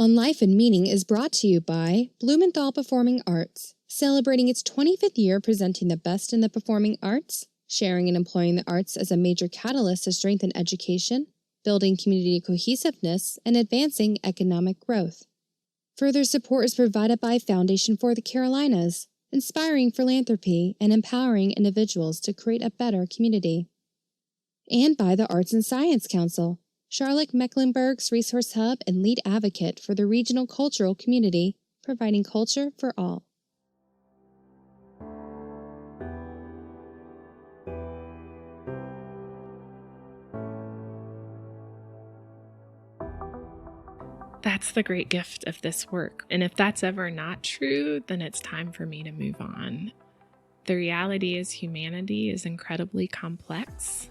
On Life and Meaning is brought to you by Blumenthal Performing Arts, celebrating its 25th year presenting the best in the performing arts, sharing and employing the arts as a major catalyst to strengthen education, building community cohesiveness, and advancing economic growth. Further support is provided by Foundation for the Carolinas, inspiring philanthropy and empowering individuals to create a better community. And by the Arts and Science Council, Charlotte-Mecklenburg's resource hub and lead advocate for the regional cultural community, providing culture for all. That's the great gift of this work. And if that's ever not true, then it's time for me to move on. The reality is humanity is incredibly complex.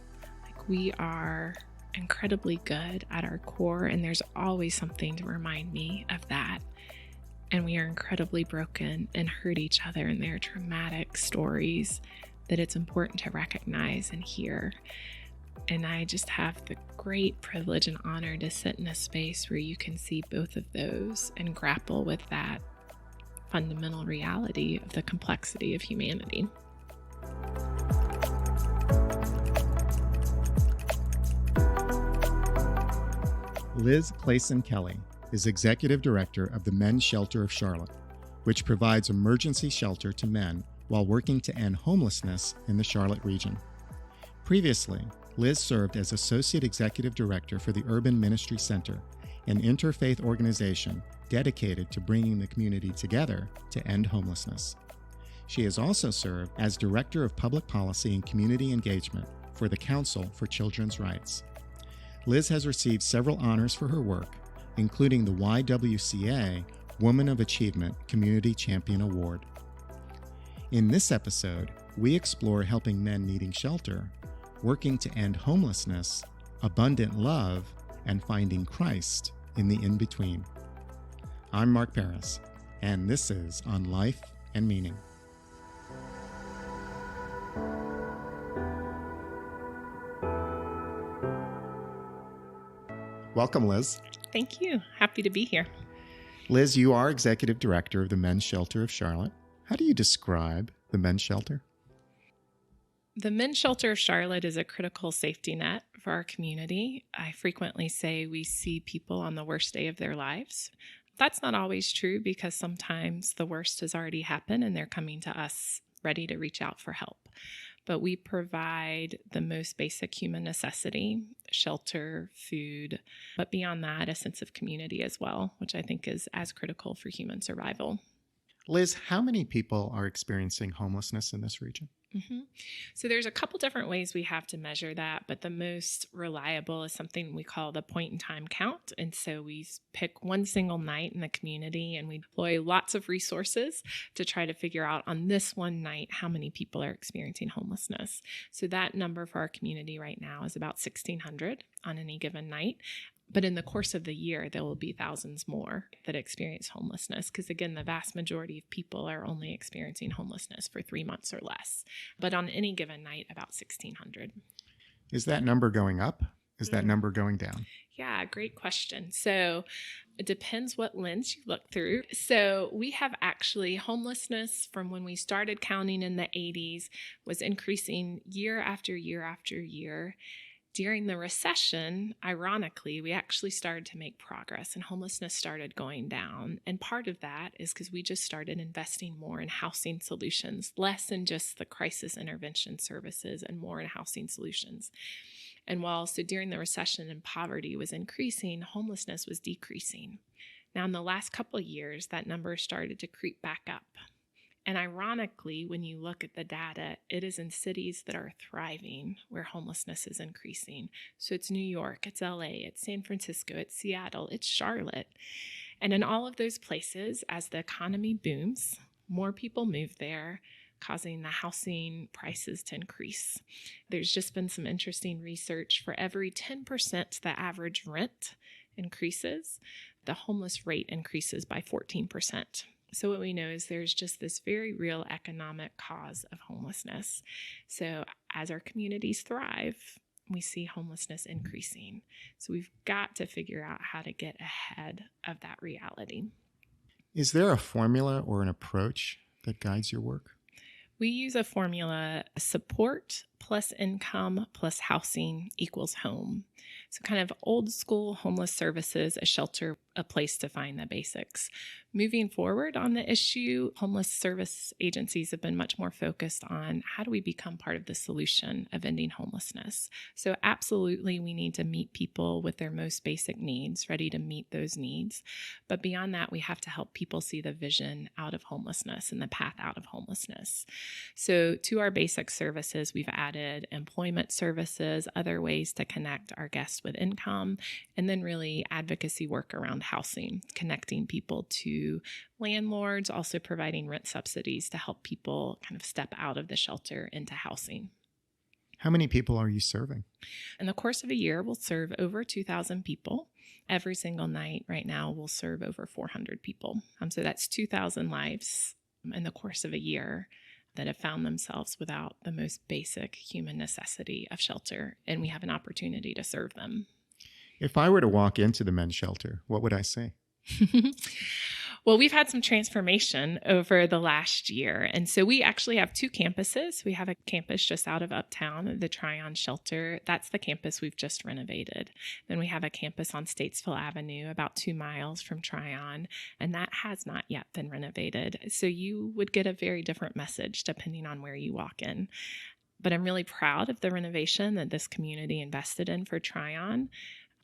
We are incredibly good at our core, and there's always something to remind me of that. And we are incredibly broken and hurt each other, and there are traumatic stories that it's important to recognize and hear. And I just have the great privilege and honor to sit in a space where you can see both of those and grapple with that fundamental reality of the complexity of humanity. Liz Clasen-Kelly is Executive Director of the Men's Shelter of Charlotte, which provides emergency shelter to men while working to end homelessness in the Charlotte region. Previously, Liz served as Associate Executive Director for the Urban Ministry Center, an interfaith organization dedicated to bringing the community together to end homelessness. She has also served as Director of Public Policy and Community Engagement for the Council for Children's Rights. Liz has received several honors for her work, including the YWCA Woman of Achievement Community Champion Award. In this episode, we explore helping men needing shelter, working to end homelessness, abundant love, and finding Christ in the in-between. I'm Mark Paris, and this is On Life and Meaning. Welcome, Liz. Thank you. Happy to be here. Liz, you are Executive Director of the Men's Shelter of Charlotte. How do you describe the Men's Shelter? The Men's Shelter of Charlotte is a critical safety net for our community. I frequently say we see people on the worst day of their lives. That's not always true because sometimes the worst has already happened and they're coming to us ready to reach out for help. But we provide the most basic human necessity, shelter, food, but beyond that, a sense of community as well, which I think is as critical for human survival. Liz, how many people are experiencing homelessness in this region? So there's a couple different ways we have to measure that, but the most reliable is something we call the point-in-time count. And so we pick one single night in the community and we deploy lots of resources to try to figure out on this one night how many people are experiencing homelessness. So that number for our community right now is about 1,600 on any given night. But in the course of the year, there will be thousands more that experience homelessness because, again, the vast majority of people are only experiencing homelessness for 3 months or less. But on any given night, about 1,600. Is that number going up? Is that number going down? Yeah, great question. So it depends what lens you look through. So we have actually homelessness from when we started counting in the 80s was increasing year after year after year. During the recession, ironically, we actually started to make progress and homelessness started going down. And part of that is because we just started investing more in housing solutions, less in just the crisis intervention services and more in housing solutions. And so during the recession and poverty was increasing, homelessness was decreasing. Now, in the last couple of years, that number started to creep back up. And ironically, when you look at the data, it is in cities that are thriving where homelessness is increasing. So it's New York, it's LA, it's San Francisco, it's Seattle, it's Charlotte. And in all of those places, as the economy booms, more people move there, causing the housing prices to increase. There's just been some interesting research. For every 10% the average rent increases, the homeless rate increases by 14%. So what we know is there's just this very real economic cause of homelessness. So as our communities thrive, we see homelessness increasing. So we've got to figure out how to get ahead of that reality. Is there a formula or an approach that guides your work? We use a formula: support plus income plus housing equals home. So kind of old school homeless services, a shelter, a place to find the basics. Moving forward on the issue, homeless service agencies have been much more focused on how do we become part of the solution of ending homelessness. So absolutely, we need to meet people with their most basic needs, ready to meet those needs. But beyond that, we have to help people see the vision out of homelessness and the path out of homelessness. So to our basic services, we've added employment services, other ways to connect our guests with income, and then really advocacy work around housing, connecting people to landlords, also providing rent subsidies to help people kind of step out of the shelter into housing. How many people are you serving? In the course of a year, we'll serve over 2,000 people. Every single night right now, we'll serve over 400 people. So that's 2,000 lives in the course of a year that have found themselves without the most basic human necessity of shelter, and we have an opportunity to serve them. If I were to walk into the men's shelter, what would I say? Well, we've had some transformation over the last year. And so we actually have two campuses. We have a campus just out of Uptown, the Tryon Shelter. That's the campus we've just renovated. Then we have a campus on Statesville Avenue, about 2 miles from Tryon, and that has not yet been renovated. So you would get a very different message depending on where you walk in. But I'm really proud of the renovation that this community invested in for Tryon.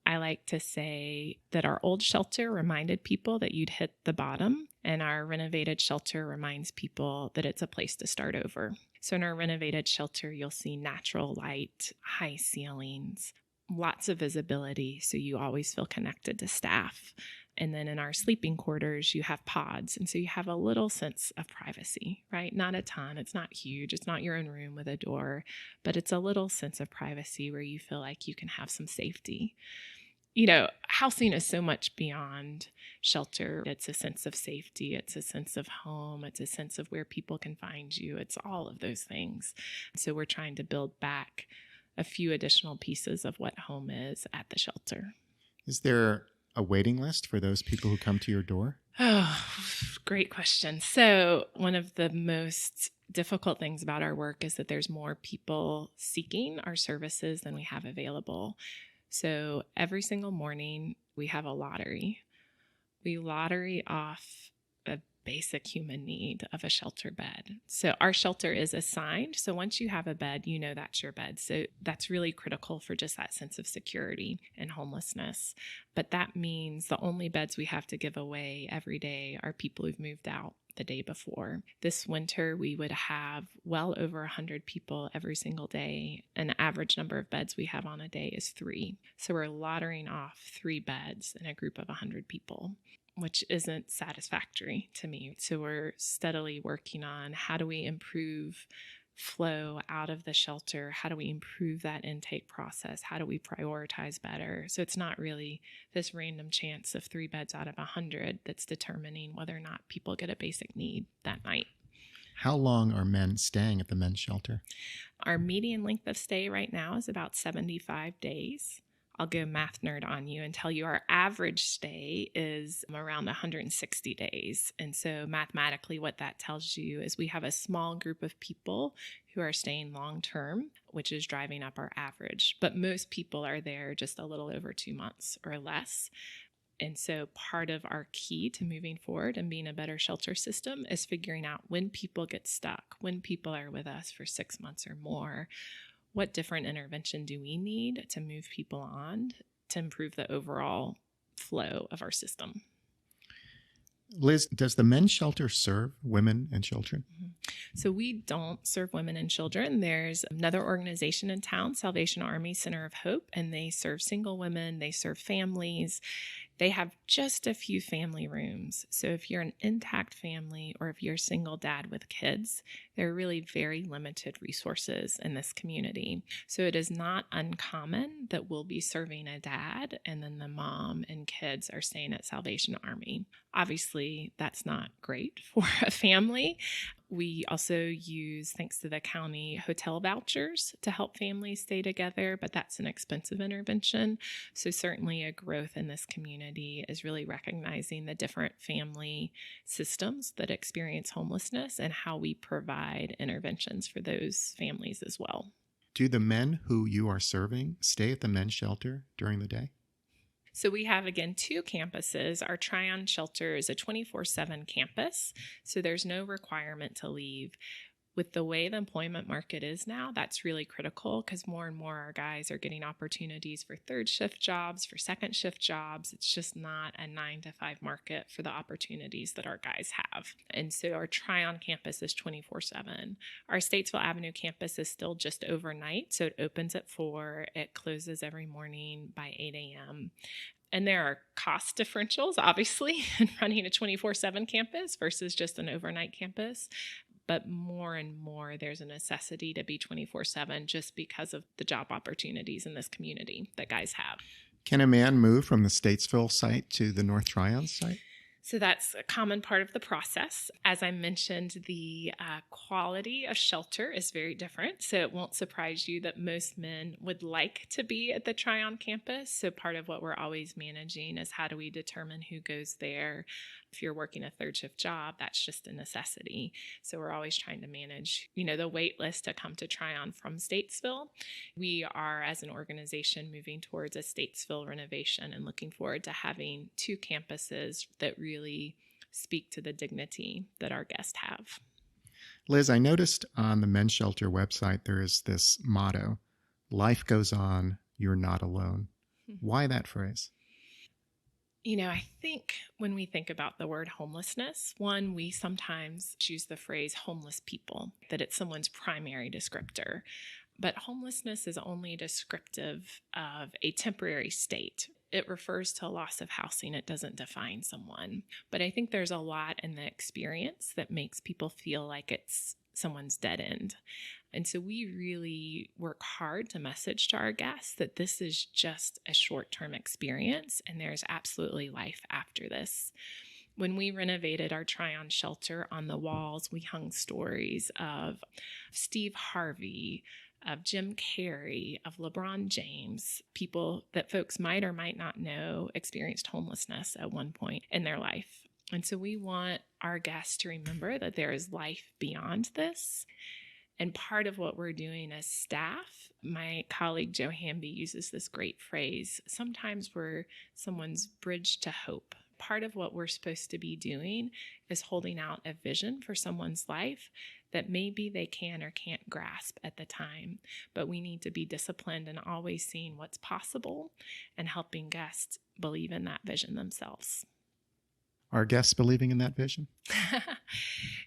I like to say that our old shelter reminded people that you'd hit the bottom, and our renovated shelter reminds people that it's a place to start over. So in our renovated shelter, you'll see natural light, high ceilings, lots of visibility, so you always feel connected to staff. And then in our sleeping quarters, you have pods. And so you have a little sense of privacy, right? Not a ton. It's not huge. It's not your own room with a door, but it's a little sense of privacy where you feel like you can have some safety. You know, housing is so much beyond shelter. It's a sense of safety. It's a sense of home. It's a sense of where people can find you. It's all of those things. So we're trying to build back a few additional pieces of what home is at the shelter. Is there a waiting list for those people who come to your door? Oh, great question. So one of the most difficult things about our work is that there's more people seeking our services than we have available. So every single morning we have a lottery. We lottery off a basic human need of a shelter bed. So our shelter is assigned. So once you have a bed, you know that's your bed. So that's really critical for just that sense of security and homelessness. But that means the only beds we have to give away every day are people who've moved out the day before. This winter, we would have well over 100 people every single day. An average number of beds we have on a day is 3. So we're lottering off 3 beds in a group of 100 people, which isn't satisfactory to me. So we're steadily working on how do we improve flow out of the shelter? How do we improve that intake process? How do we prioritize better? So it's not really this random chance of 3 beds out of 100 that's determining whether or not people get a basic need that night. How long are men staying at the men's shelter? Our median length of stay right now is about 75 days. I'll go math nerd on you and tell you our average stay is around 160 days. And so mathematically, what that tells you is we have a small group of people who are staying long term, which is driving up our average. But most people are there just a little over 2 months or less. And so part of our key to moving forward and being a better shelter system is figuring out when people get stuck, when people are with us for 6 months or more, what different intervention do we need to move people on to improve the overall flow of our system? Liz, does the men's shelter serve women and children? So we don't serve women and children. There's another organization in town, Salvation Army Center of Hope, and they serve single women. They serve families. They have just a few family rooms. So if you're an intact family or if you're a single dad with kids, there are really very limited resources in this community. So it is not uncommon that we'll be serving a dad and then the mom and kids are staying at Salvation Army. Obviously, that's not great for a family. We also use, thanks to the county, hotel vouchers to help families stay together, but that's an expensive intervention. So certainly a growth in this community is really recognizing the different family systems that experience homelessness and how we provide interventions for those families as well. Do the men who you are serving stay at the men's shelter during the day? So we have, again, 2 campuses. Our Tryon shelter is a 24/7 campus, so there's no requirement to leave. With the way the employment market is now, that's really critical because more and more our guys are getting opportunities for 3rd shift jobs, for 2nd shift jobs. It's just not a 9-to-5 market for the opportunities that our guys have. And so our Tryon campus is 24/7. Our Statesville Avenue campus is still just overnight. So it opens at 4. It closes every morning by 8 a.m. And there are cost differentials, obviously, in running a 24/7 campus versus just an overnight campus. But more and more, there's a necessity to be 24/7 just because of the job opportunities in this community that guys have. Can a man move from the Statesville site to the North Tryon site? So that's a common part of the process. As I mentioned, the quality of shelter is very different. So it won't surprise you that most men would like to be at the Tryon campus. So part of what we're always managing is how do we determine who goes there. If you're working a 3rd shift job, that's just a necessity. So we're always trying to manage, the wait list to come to Tryon from Statesville. We are, as an organization, moving towards a Statesville renovation and looking forward to having 2 campuses that really speak to the dignity that our guests have. Liz, I noticed on the men's shelter website there is this motto, "Life goes on, you're not alone." Why that phrase? I think when we think about the word homelessness, one, we sometimes use the phrase homeless people, that it's someone's primary descriptor. But homelessness is only descriptive of a temporary state. It refers to a loss of housing. It doesn't define someone. But I think there's a lot in the experience that makes people feel like it's someone's dead end. And so we really work hard to message to our guests that this is just a short-term experience and there's absolutely life after this. When we renovated our Tryon shelter, on the walls, we hung stories of Steve Harvey, of Jim Carrey, of LeBron James, people that folks might or might not know experienced homelessness at one point in their life. And so we want our guests to remember that there is life beyond this. And part of what we're doing as staff, my colleague Joe Hamby uses this great phrase, sometimes we're someone's bridge to hope. Part of what we're supposed to be doing is holding out a vision for someone's life that maybe they can or can't grasp at the time. But we need to be disciplined and always seeing what's possible and helping guests believe in that vision themselves. Are guests believing in that vision?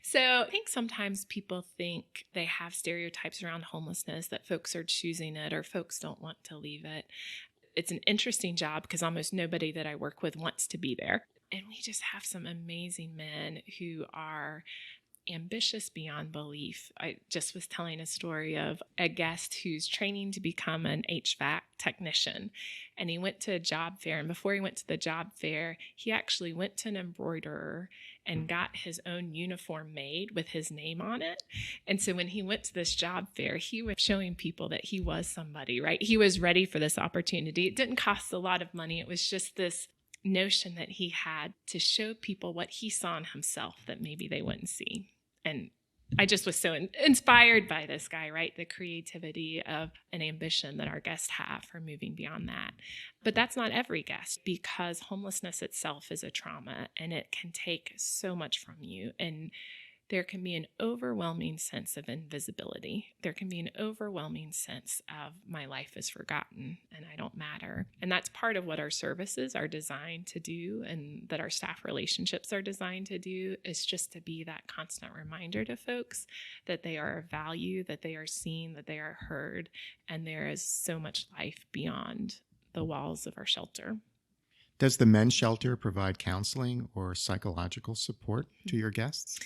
So I think sometimes people think they have stereotypes around homelessness, that folks are choosing it or folks don't want to leave it. It's an interesting job because almost nobody that I work with wants to be there. And we just have some amazing men who are ambitious beyond belief. I just was telling a story of a guest who's training to become an HVAC technician, and he went to a job fair. And before he went to the job fair, he actually went to an embroiderer and got his own uniform made with his name on it. And so when he went to this job fair, he was showing people that he was somebody, right? He was ready for this opportunity. It didn't cost a lot of money. It was just this notion that he had to show people what he saw in himself that maybe they wouldn't see. And I just was so inspired by this guy, right? The creativity of an ambition that our guests have for moving beyond that. But that's not every guest, because homelessness itself is a trauma and it can take so much from you. And there can be an overwhelming sense of invisibility. There can be an overwhelming sense of my life is forgotten and I don't matter. And that's part of what our services are designed to do, and that our staff relationships are designed to do, is just to be that constant reminder to folks that they are of value, that they are seen, that they are heard, and there is so much life beyond the walls of our shelter. Does the men's shelter provide counseling or psychological support to your guests?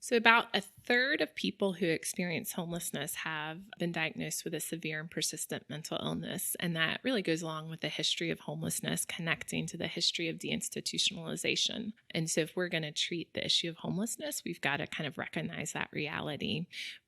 So about a third of people who experience homelessness have been diagnosed with a severe and persistent mental illness. And that really goes along with the history of homelessness, connecting to the history of deinstitutionalization. And so if we're going to treat the issue of homelessness, we've got to kind of recognize that reality.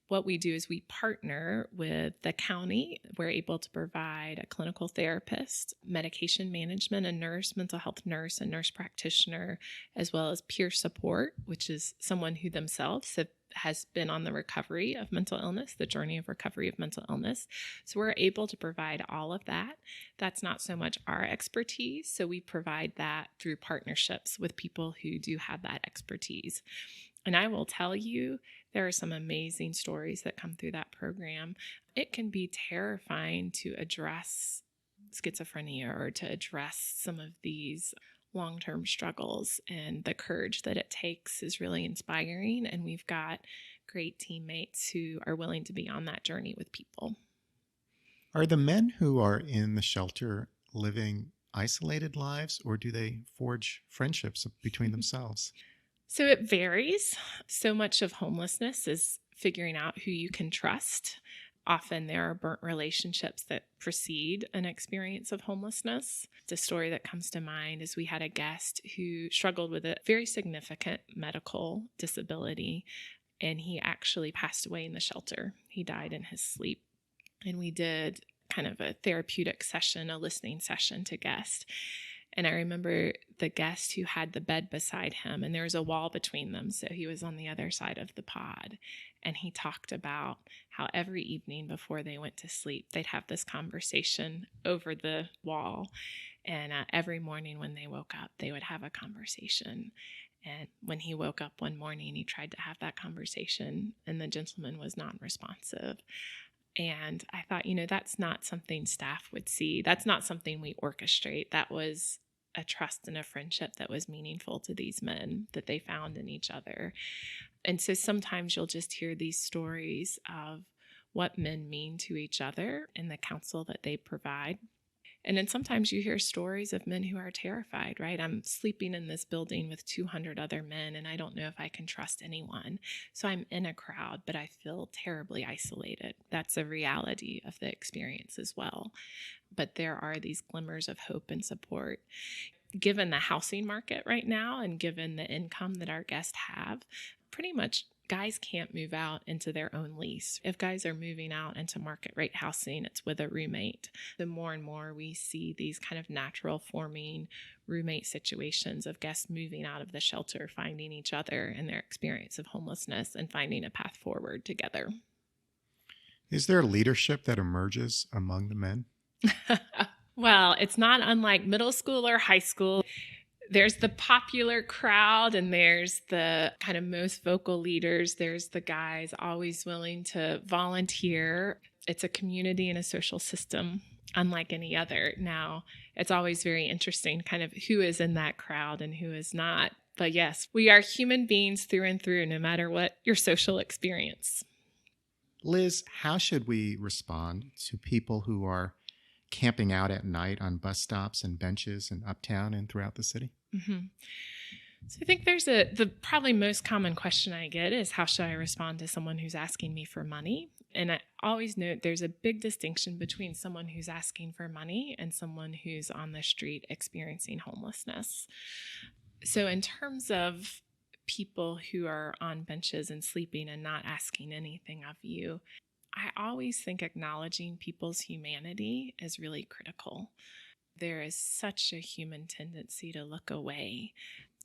What we do is we partner with the county. We're able to provide a clinical therapist, medication management, a nurse, mental health nurse, a nurse practitioner, as well as peer support, which is someone who themselves has been on the recovery of mental illness, the journey of recovery of mental illness. So we're able to provide all of that. That's not so much our expertise. So we provide that through partnerships with people who do have that expertise. And I will tell you, there are some amazing stories that come through that program. It can be terrifying to address schizophrenia or to address some of these long-term struggles, and the courage that it takes is really inspiring. And we've got great teammates who are willing to be on that journey with people. Are the men who are in the shelter living isolated lives, or do they forge friendships between themselves? So it varies. So much of homelessness is figuring out who you can trust. Often there are burnt relationships that precede an experience of homelessness. The story that comes to mind is we had a guest who struggled with a very significant medical disability, and he actually passed away in the shelter. He died in his sleep. And we did kind of a therapeutic session, a listening session to guests. And I remember the guest who had the bed beside him, and there was a wall between them, so he was on the other side of the pod. And he talked about how every evening before they went to sleep, they'd have this conversation over the wall. And every morning when they woke up, they would have a conversation. And when he woke up one morning, he tried to have that conversation, and the gentleman was non-responsive. And I thought, that's not something staff would see. That's not something we orchestrate. That was a trust and a friendship that was meaningful to these men that they found in each other. And so sometimes you'll just hear these stories of what men mean to each other and the counsel that they provide. And then sometimes you hear stories of men who are terrified, right? I'm sleeping in this building with 200 other men, and I don't know if I can trust anyone. So I'm in a crowd, but I feel terribly isolated. That's a reality of the experience as well. But there are these glimmers of hope and support. Given the housing market right now, and given the income that our guests have, pretty much guys can't move out into their own lease. If guys are moving out into market rate housing, it's with a roommate. The more and more we see these kind of natural forming roommate situations of guests moving out of the shelter, finding each other in their experience of homelessness and finding a path forward together. Is there leadership that emerges among the men? Well, it's not unlike middle school or high school. There's the popular crowd, and there's the kind of most vocal leaders. There's the guys always willing to volunteer. It's a community and a social system unlike any other. Now, it's always very interesting kind of who is in that crowd and who is not. But yes, we are human beings through and through, no matter what your social experience. Liz, how should we respond to people who are camping out at night on bus stops and benches in uptown and throughout the city? Mm-hmm. So I think there's the probably most common question I get is, how should I respond to someone who's asking me for money? And I always note there's a big distinction between someone who's asking for money and someone who's on the street experiencing homelessness. So in terms of people who are on benches and sleeping and not asking anything of you, I always think acknowledging people's humanity is really critical. There is such a human tendency to look away,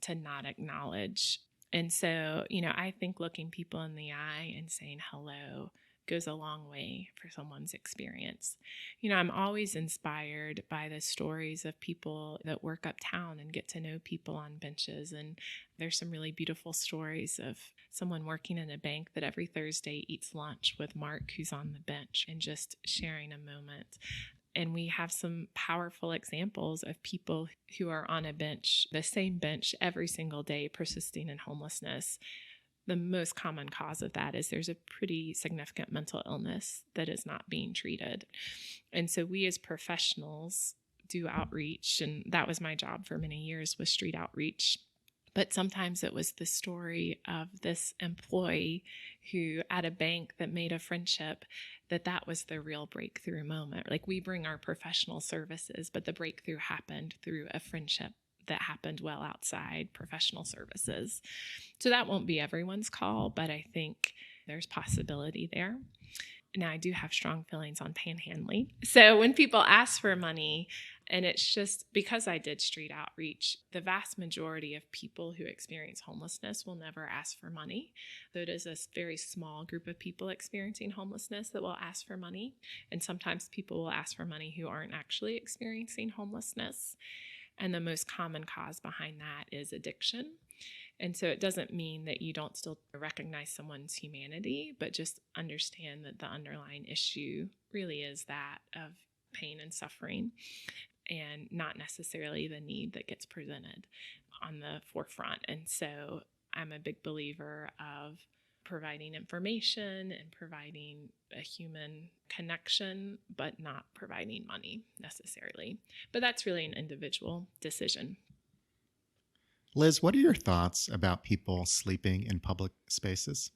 to not acknowledge. And so, I think looking people in the eye and saying hello goes a long way for someone's experience. I'm always inspired by the stories of people that work uptown and get to know people on benches. And there's some really beautiful stories of someone working in a bank that every Thursday eats lunch with Mark, who's on the bench, and just sharing a moment. And we have some powerful examples of people who are on a bench, the same bench every single day, persisting in homelessness. The most common cause of that is there's a pretty significant mental illness that is not being treated. And so we as professionals do outreach, and that was my job for many years, was street outreach. But sometimes it was the story of this employee who at a bank that made a friendship, that was the real breakthrough moment. Like, we bring our professional services, but the breakthrough happened through a friendship that happened well outside professional services. So that won't be everyone's call, but I think there's possibility there. Now, I do have strong feelings on panhandling. So when people ask for money, and it's just because I did street outreach, the vast majority of people who experience homelessness will never ask for money. So it is a very small group of people experiencing homelessness that will ask for money. And sometimes people will ask for money who aren't actually experiencing homelessness. And the most common cause behind that is addiction. And so it doesn't mean that you don't still recognize someone's humanity, but just understand that the underlying issue really is that of pain and suffering, and not necessarily the need that gets presented on the forefront. And so I'm a big believer of providing information and providing a human connection, but not providing money necessarily. But that's really an individual decision. Liz, what are your thoughts about people sleeping in public spaces?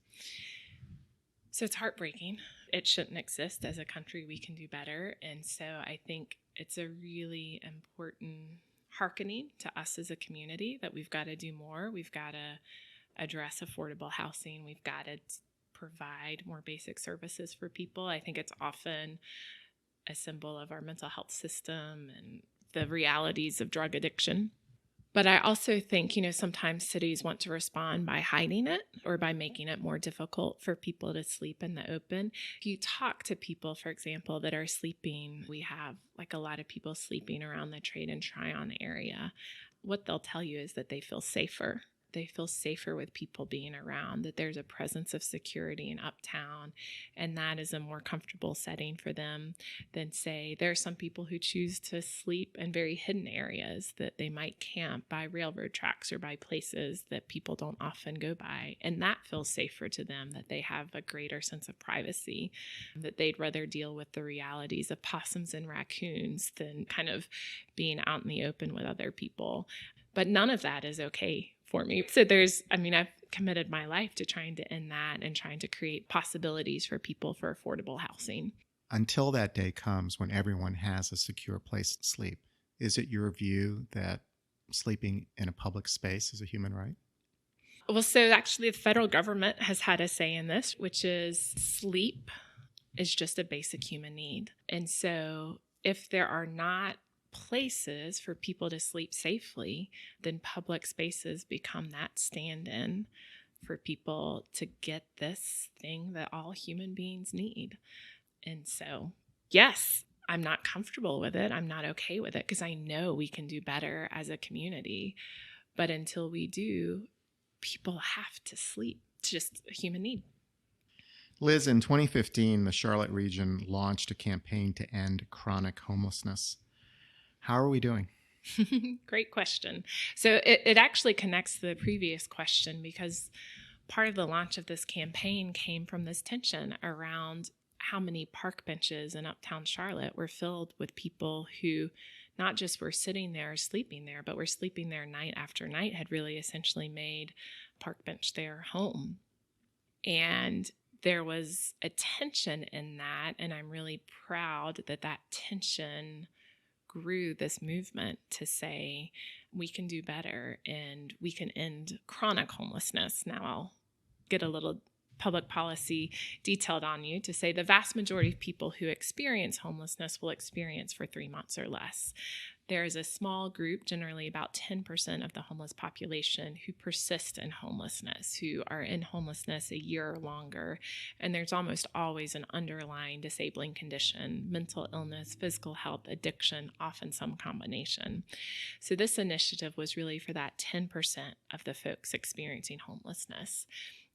So it's heartbreaking. It shouldn't exist. As a country, we can do better. And so I think it's a really important hearkening to us as a community that we've got to do more. We've got to address affordable housing. We've got to provide more basic services for people. I think it's often a symbol of our mental health system and the realities of drug addiction. But I also think, sometimes cities want to respond by hiding it or by making it more difficult for people to sleep in the open. If you talk to people, for example, that are sleeping, we have a lot of people sleeping around the Trade and Tryon area. What they'll tell you is that they feel safer. They feel safer with people being around, that there's a presence of security in uptown, and that is a more comfortable setting for them than, say, there are some people who choose to sleep in very hidden areas, that they might camp by railroad tracks or by places that people don't often go by, and that feels safer to them, that they have a greater sense of privacy, that they'd rather deal with the realities of possums and raccoons than kind of being out in the open with other people. But none of that is okay for me. So I've committed my life to trying to end that and trying to create possibilities for people for affordable housing. Until that day comes when everyone has a secure place to sleep, is it your view that sleeping in a public space is a human right? Well, so actually the federal government has had a say in this, which is sleep is just a basic human need. And so if there are not places for people to sleep safely, then public spaces become that stand-in for people to get this thing that all human beings need. And so, yes, I'm not comfortable with it. I'm not okay with it because I know we can do better as a community. But until we do, people have to sleep. It's just a human need. Liz, in 2015, the Charlotte region launched a campaign to end chronic homelessness. How are we doing? Great question. So it actually connects to the previous question, because part of the launch of this campaign came from this tension around how many park benches in uptown Charlotte were filled with people who not just were sitting there or sleeping there, but were sleeping there night after night, had really essentially made park bench their home. And there was a tension in that, and I'm really proud that that tension grew this movement to say we can do better and we can end chronic homelessness. Now I'll get a little public policy detailed on you to say the vast majority of people who experience homelessness will experience for 3 months or less. There is a small group, generally about 10% of the homeless population, who persist in homelessness, who are in homelessness a year or longer. And there's almost always an underlying disabling condition, mental illness, physical health, addiction, often some combination. So this initiative was really for that 10% of the folks experiencing homelessness.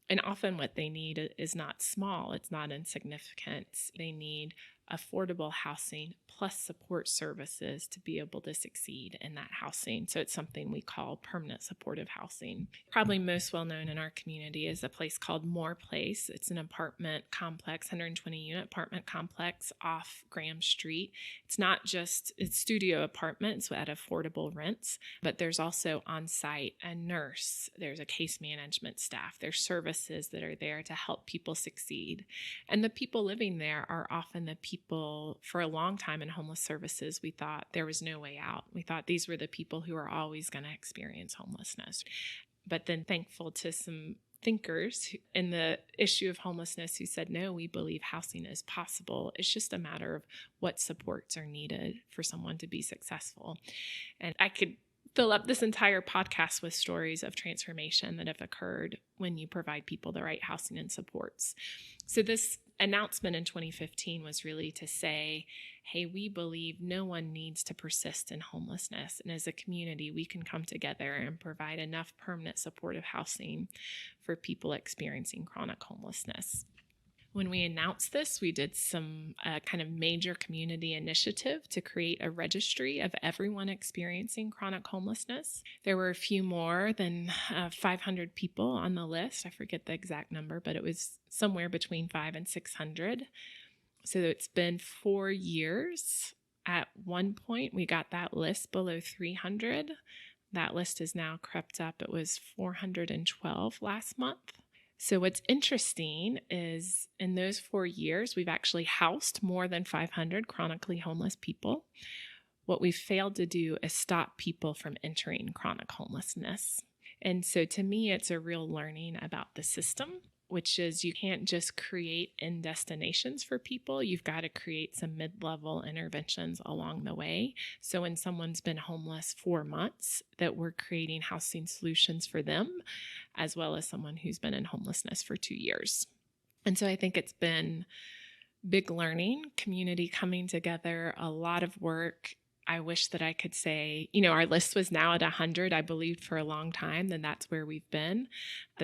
And often what they need is not small, it's not insignificant. They need affordable housing plus support services to be able to succeed in that housing. So it's something we call permanent supportive housing. Probably most well known in our community is a place called Moore Place. It's an apartment complex, 120-unit apartment complex off Graham Street. It's not just, it's studio apartments at affordable rents, but there's also on-site a nurse, there's a case management staff, there's services that are there to help people succeed. And the people living there are often the people, for a long time in homeless services, we thought there was no way out. We thought these were the people who are always going to experience homelessness. But then thankful to some thinkers in the issue of homelessness who said, no, we believe housing is possible. It's just a matter of what supports are needed for someone to be successful. And I could fill up this entire podcast with stories of transformation that have occurred when you provide people the right housing and supports. So this announcement in 2015 was really to say, hey, we believe no one needs to persist in homelessness. And as a community, we can come together and provide enough permanent supportive housing for people experiencing chronic homelessness. When we announced this, we did some kind of major community initiative to create a registry of everyone experiencing chronic homelessness. There were a few more than 500 people on the list. I forget the exact number, but it was somewhere between 500 and 600. So it's been 4 years. At one point, we got that list below 300. That list has now crept up. It was 412 last month. So what's interesting is in those 4 years, we've actually housed more than 500 chronically homeless people. What we've failed to do is stop people from entering chronic homelessness. And so to me, it's a real learning about the system, which is you can't just create end destinations for people. You've got to create some mid-level interventions along the way. So when someone's been homeless 4 months, that we're creating housing solutions for them, as well as someone who's been in homelessness for 2 years. And so I think it's been big learning, community coming together, a lot of work. I wish that I could say, our list was now at 100. I believed for a long time that that's where we've been,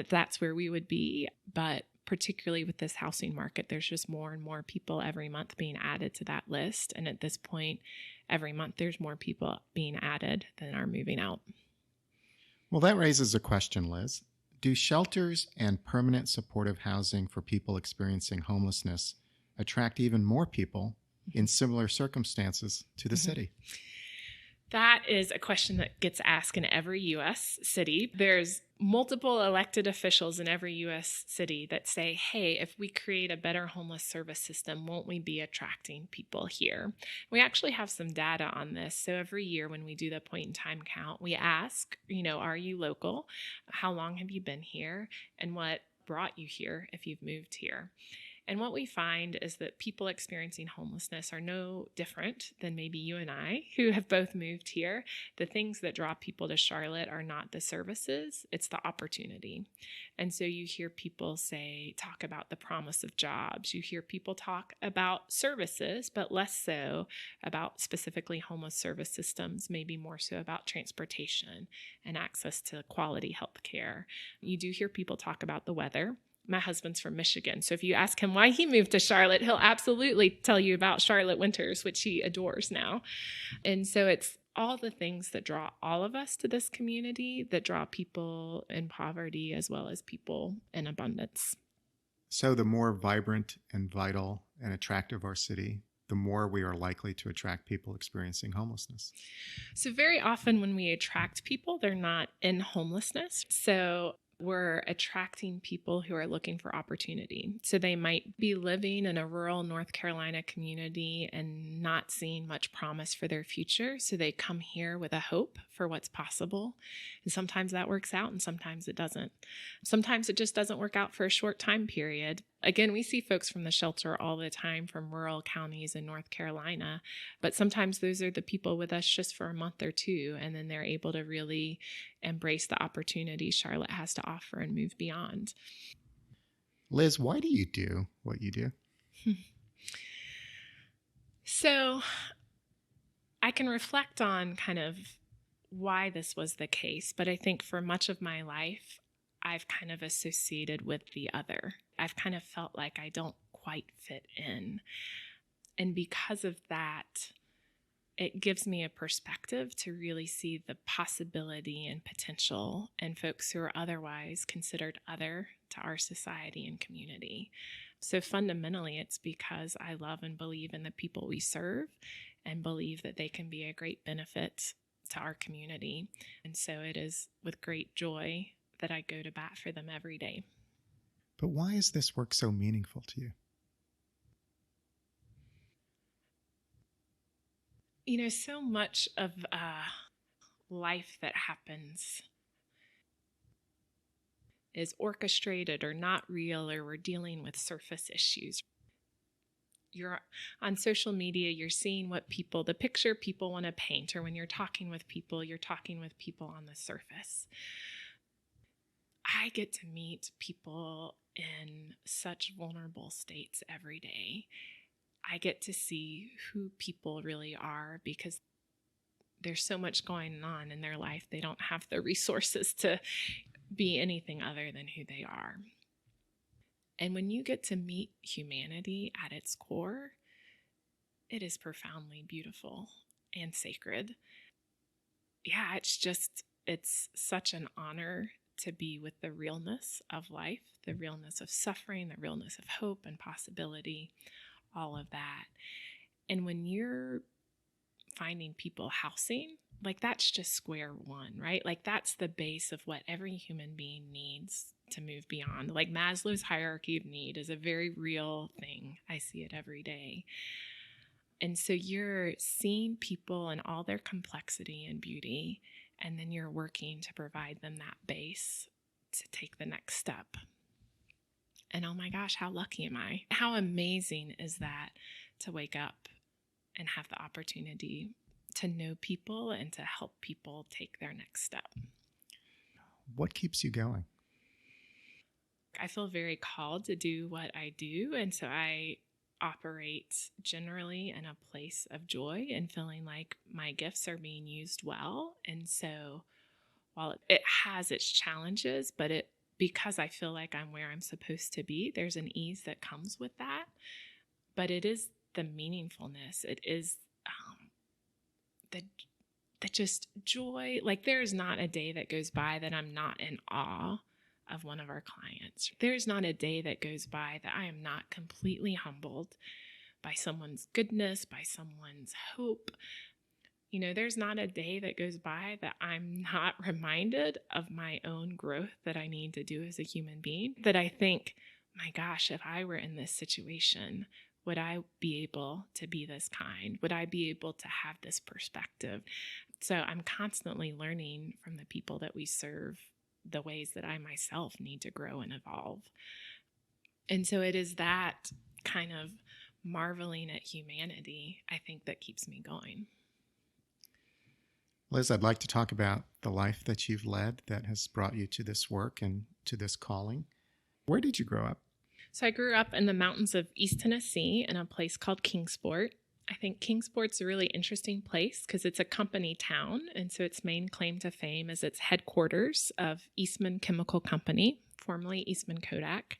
that's where we would be. But particularly with this housing market, there's just more and more people every month being added to that list. And at this point, every month there's more people being added than are moving out. Well, that raises a question, Liz. Do shelters and permanent supportive housing for people experiencing homelessness attract even more people in similar circumstances to the city? That is a question that gets asked in every U.S. city. There's multiple elected officials in every U.S. city that say, hey, if we create a better homeless service system, won't we be attracting people here? We actually have some data on this. So every year when we do the point in time count, we ask, are you local? How long have you been here? And what brought you here if you've moved here? And what we find is that people experiencing homelessness are no different than maybe you and I, who have both moved here. The things that draw people to Charlotte are not the services, it's the opportunity. And so you hear people talk about the promise of jobs. You hear people talk about services, but less so about specifically homeless service systems, maybe more so about transportation and access to quality health care. You do hear people talk about the weather. My husband's from Michigan, so if you ask him why he moved to Charlotte, he'll absolutely tell you about Charlotte winters, which he adores now. And so it's all the things that draw all of us to this community, that draw people in poverty as well as people in abundance. So the more vibrant and vital and attractive our city, the more we are likely to attract people experiencing homelessness. So very often when we attract people, they're not in homelessness. So we're attracting people who are looking for opportunity. So they might be living in a rural North Carolina community and not seeing much promise for their future. So they come here with a hope for what's possible. And sometimes that works out and sometimes it doesn't. Sometimes it just doesn't work out for a short time period. Again, we see folks from the shelter all the time from rural counties in North Carolina, but sometimes those are the people with us just for a month or two, and then they're able to really embrace the opportunities Charlotte has to offer and move beyond. Liz, why do you do what you do? So I can reflect on kind of why this was the case, but I think for much of my life, I've kind of associated with the other. I've kind of felt like I don't quite fit in. And because of that, it gives me a perspective to really see the possibility and potential in folks who are otherwise considered other to our society and community. So fundamentally, it's because I love and believe in the people we serve and believe that they can be a great benefit to our community. And so it is with great joy that I go to bat for them every day. But why is this work so meaningful to you? You know, so much of life that happens is orchestrated or not real, or we're dealing with surface issues. You're on social media, you're seeing the picture people want to paint, or when you're talking with people, you're talking with people on the surface. I get to meet people in such vulnerable states every day. I get to see who people really are because there's so much going on in their life. They don't have the resources to be anything other than who they are. And when you get to meet humanity at its core, it is profoundly beautiful and sacred. Yeah, it's such an honor to be with the realness of life, the realness of suffering, the realness of hope and possibility, all of that. And when you're finding people housing, like that's just square one, right? Like that's the base of what every human being needs to move beyond. Like Maslow's hierarchy of need is a very real thing. I see it every day. And so you're seeing people in all their complexity and beauty, and then you're working to provide them that base to take the next step. And oh my gosh, how lucky am I? How amazing is that to wake up and have the opportunity to know people and to help people take their next step. What keeps you going? I feel very called to do what I do. And so I operate generally in a place of joy and feeling like my gifts are being used well. And so while it has its challenges, but because I feel like I'm where I'm supposed to be, there's an ease that comes with that. But it is the meaningfulness. It is the just joy. Like there is not a day that goes by that I'm not in awe of one of our clients. There's not a day that goes by that I am not completely humbled by someone's goodness, by someone's hope. You know, there's not a day that goes by that I'm not reminded of my own growth that I need to do as a human being, that I think, my gosh, if I were in this situation, would I be able to be this kind? Would I be able to have this perspective? So I'm constantly learning from the people that we serve the ways that I myself need to grow and evolve. And so it is that kind of marveling at humanity, I think, that keeps me going. Liz, I'd like to talk about the life that you've led that has brought you to this work and to this calling. Where did you grow up? So I grew up in the mountains of East Tennessee in a place called Kingsport. I think Kingsport's a really interesting place because it's a company town. And so its main claim to fame is its headquarters of Eastman Chemical Company, formerly Eastman Kodak.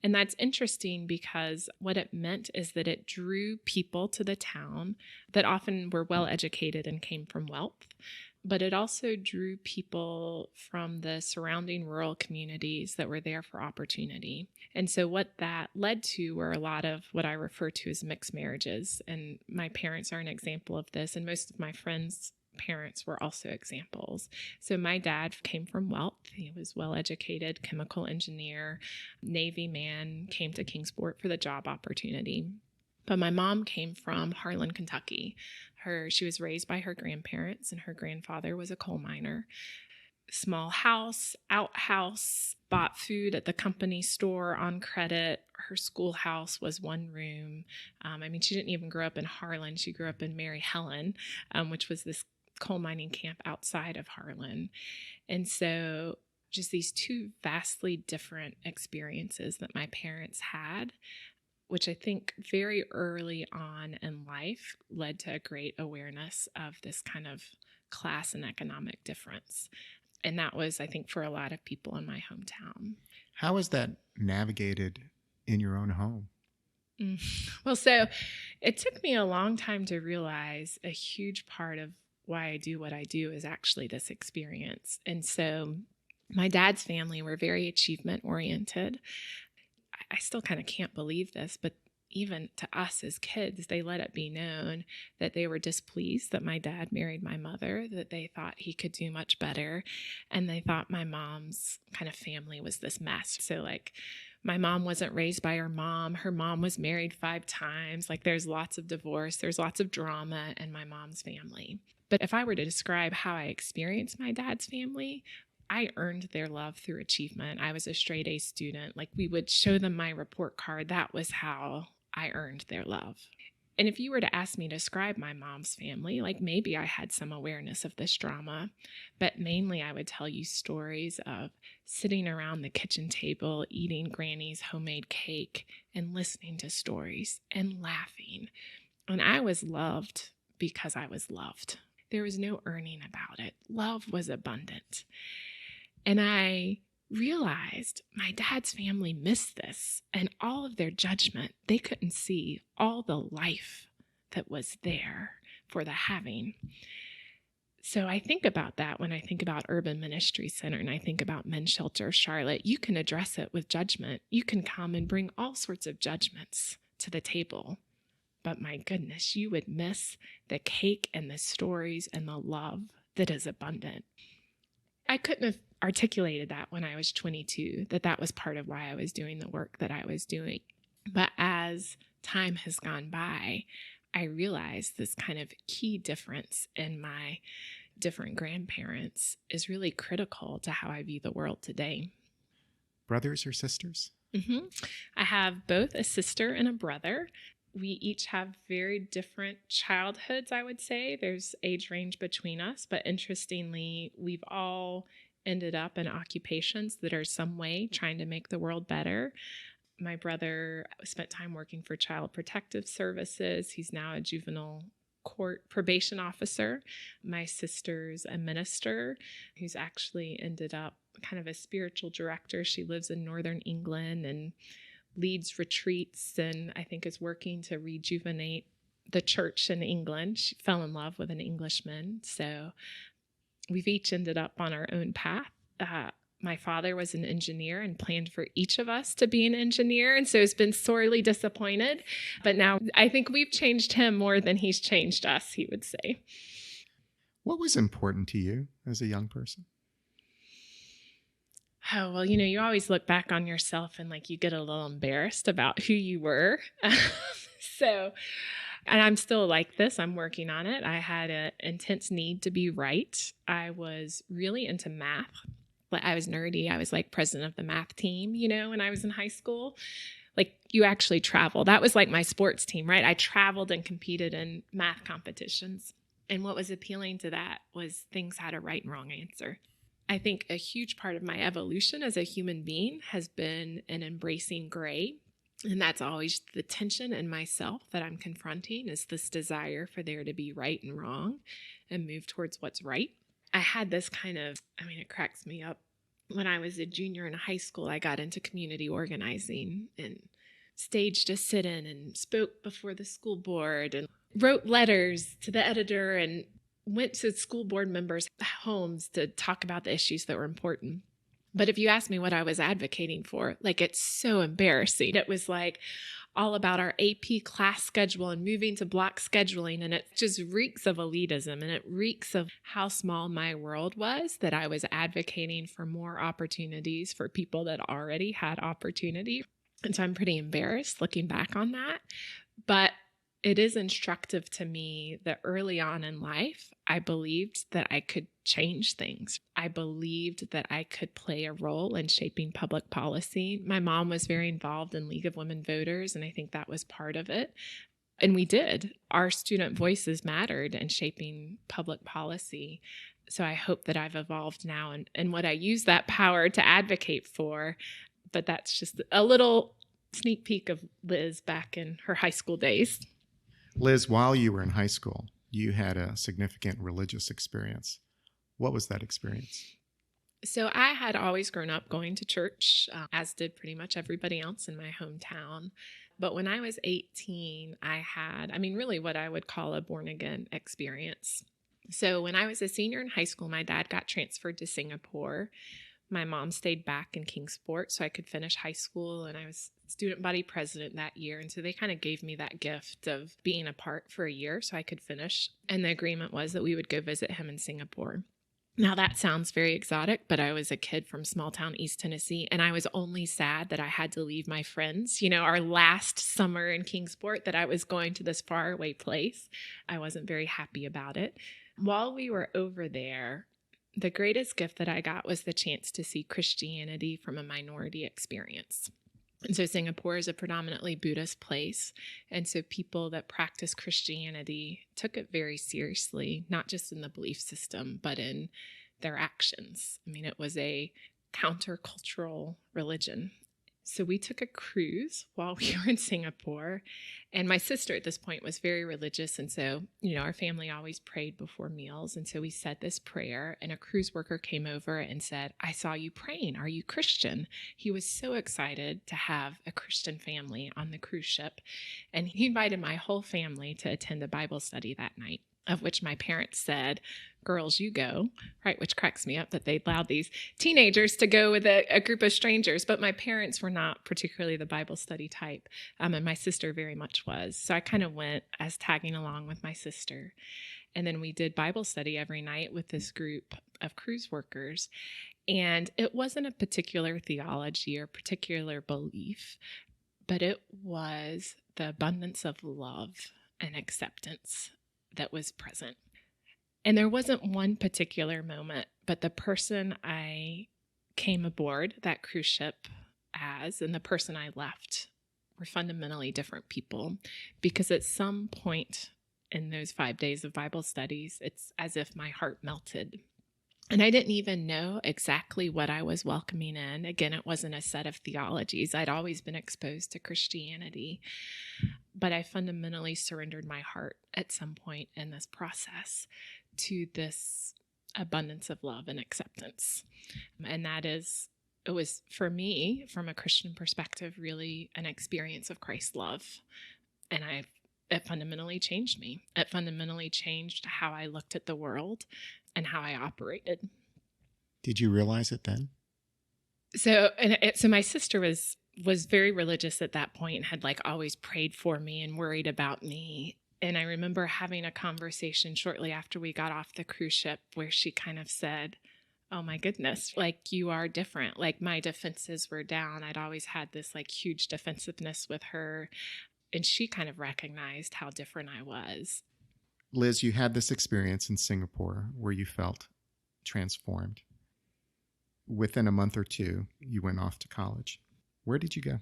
And that's interesting because what it meant is that it drew people to the town that often were well educated and came from wealth. But it also drew people from the surrounding rural communities that were there for opportunity. And so what that led to were a lot of what I refer to as mixed marriages. And my parents are an example of this. And most of my friends' parents were also examples. So my dad came from wealth. He was well-educated, chemical engineer, Navy man, came to Kingsport for the job opportunity. But my mom came from Harlan, Kentucky. She was raised by her grandparents, and her grandfather was a coal miner. Small house, outhouse, bought food at the company store on credit. Her schoolhouse was one room. She didn't even grow up in Harlan. She grew up in Mary Helen, which was this coal mining camp outside of Harlan. And so just these two vastly different experiences that my parents had, which I think very early on in life led to a great awareness of this kind of class and economic difference. And that was, I think, for a lot of people in my hometown. How is that navigated in your own home? Well, so it took me a long time to realize a huge part of why I do what I do is actually this experience. And so my dad's family were very achievement oriented. I still kind of can't believe this, but even to us as kids, they let it be known that they were displeased that my dad married my mother, that they thought he could do much better. And they thought my mom's kind of family was this mess. So like my mom wasn't raised by her mom. Her mom was married 5 times. Like there's lots of divorce. There's lots of drama in my mom's family. But if I were to describe how I experienced my dad's family, I earned their love through achievement. I was a straight A student. Like we would show them my report card. That was how I earned their love. And if you were to ask me to describe my mom's family, like maybe I had some awareness of this drama, but mainly I would tell you stories of sitting around the kitchen table, eating Granny's homemade cake and listening to stories and laughing. And I was loved because I was loved. There was no earning about it. Love was abundant. And I realized my dad's family missed this, and all of their judgment, they couldn't see all the life that was there for the having. So I think about that when I think about Urban Ministry Center and I think about Men's Shelter of Charlotte. You can address it with judgment. You can come and bring all sorts of judgments to the table. But my goodness, you would miss the cake and the stories and the love that is abundant. I couldn't have articulated that when I was 22, that was part of why I was doing the work that I was doing. But as time has gone by, I realized this kind of key difference in my different grandparents is really critical to how I view the world today. Brothers or sisters? Mm-hmm. I have both a sister and a brother. We each have very different childhoods, I would say. There's age range between us, but interestingly, we've all ended up in occupations that are some way trying to make the world better. My brother spent time working for Child Protective Services. He's now a juvenile court probation officer. My sister's a minister who's actually ended up kind of a spiritual director. She lives in northern England and leads retreats and I think is working to rejuvenate the church in England. She fell in love with an Englishman. So we've each ended up on our own path. My father was an engineer and planned for each of us to be an engineer. And so has been sorely disappointed. But now I think we've changed him more than he's changed us, he would say. What was important to you as a young person? Oh, well, you always look back on yourself and like you get a little embarrassed about who you were. And I'm still like this. I'm working on it. I had an intense need to be right. I was really into math. I was nerdy. I was like president of the math team, when I was in high school. Like you actually travel. That was like my sports team, right? I traveled and competed in math competitions. And what was appealing to that was things had a right and wrong answer. I think a huge part of my evolution as a human being has been in embracing gray. And that's always the tension in myself that I'm confronting is this desire for there to be right and wrong and move towards what's right. I had this it cracks me up. When I was a junior in high school, I got into community organizing and staged a sit-in and spoke before the school board and wrote letters to the editor and went to school board members' homes to talk about the issues that were important. But if you ask me what I was advocating for, it's so embarrassing. It was all about our AP class schedule and moving to block scheduling. And it just reeks of elitism and it reeks of how small my world was, that I was advocating for more opportunities for people that already had opportunity. And so I'm pretty embarrassed looking back on that. But it is instructive to me that early on in life, I believed that I could change things. I believed that I could play a role in shaping public policy. My mom was very involved in League of Women Voters, and I think that was part of it. And we did. Our student voices mattered in shaping public policy. So I hope that I've evolved now and what I use that power to advocate for. But that's just a little sneak peek of Liz back in her high school days. Liz, while you were in high school, you had a significant religious experience. What was that experience? So I had always grown up going to church, as did pretty much everybody else in my hometown. But when I was 18, I had, really what I would call a born again experience. So when I was a senior in high school, my dad got transferred to Singapore. My mom stayed back in Kingsport so I could finish high school, and I was student body president that year. And so they kind of gave me that gift of being apart for a year so I could finish. And the agreement was that we would go visit him in Singapore. Now that sounds very exotic, but I was a kid from small town East Tennessee, and I was only sad that I had to leave my friends. Our last summer in Kingsport, that I was going to this faraway place. I wasn't very happy about it. While we were over there, the greatest gift that I got was the chance to see Christianity from a minority experience. And so Singapore is a predominantly Buddhist place. And so people that practice Christianity took it very seriously, not just in the belief system, but in their actions. It was a countercultural religion. So we took a cruise while we were in Singapore, and my sister at this point was very religious. And so, our family always prayed before meals. And so we said this prayer, and a cruise worker came over and said, "I saw you praying. Are you Christian?" He was so excited to have a Christian family on the cruise ship. And he invited my whole family to attend a Bible study that night, of which my parents said, "Girls, you go," right? Which cracks me up that they allowed these teenagers to go with a group of strangers. But my parents were not particularly the Bible study type, and my sister very much was. So I kind of went as tagging along with my sister. And then we did Bible study every night with this group of cruise workers. And it wasn't a particular theology or particular belief, but it was the abundance of love and acceptance that was present. And there wasn't one particular moment, but the person I came aboard that cruise ship as and the person I left were fundamentally different people, because at some point in those 5 days of Bible studies, it's as if my heart melted. And I didn't even know exactly what I was welcoming in. Again, it wasn't a set of theologies. I'd always been exposed to Christianity, but I fundamentally surrendered my heart at some point in this process to this abundance of love and acceptance. And it was for me, from a Christian perspective, really an experience of Christ's love. And it fundamentally changed me. It fundamentally changed how I looked at the world and how I operated. Did you realize it then? So my sister was very religious at that point and had always prayed for me and worried about me. And I remember having a conversation shortly after we got off the cruise ship where she kind of said, "Oh my goodness, you are different." My defenses were down. I'd always had this huge defensiveness with her. And she kind of recognized how different I was. Liz, you had this experience in Singapore where you felt transformed. Within a month or two, you went off to college. Where did you go?